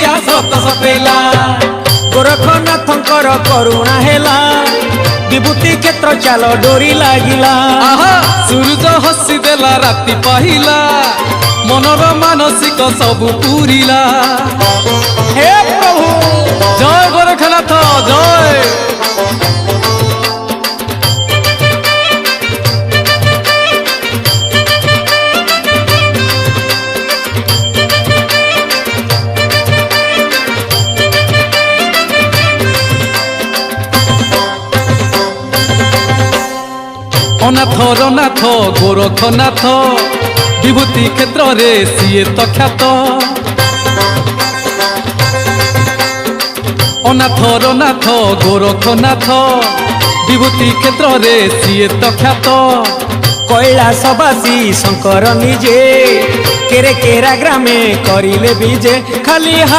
दुनिया सत सतेला गोरखनाथंकर करुणा हेला विभूति क्षेत्र चाल डोरी लागिला सूरज हसी देला राति पाहिला मनर मानसिक सबु पूरिला हे प्रभु जय गोरखनाथ जय अनाथर नाथ गोरखनाथ विभूति क्षेत्र रे सीए तो ख्यात अनाथर नाथ गोरखनाथ विभूति क्षेत्र रे सीए तो ख्यात कैलासवासी शंकर निजे केरे केरा ग्रामे करिले बीजे खाली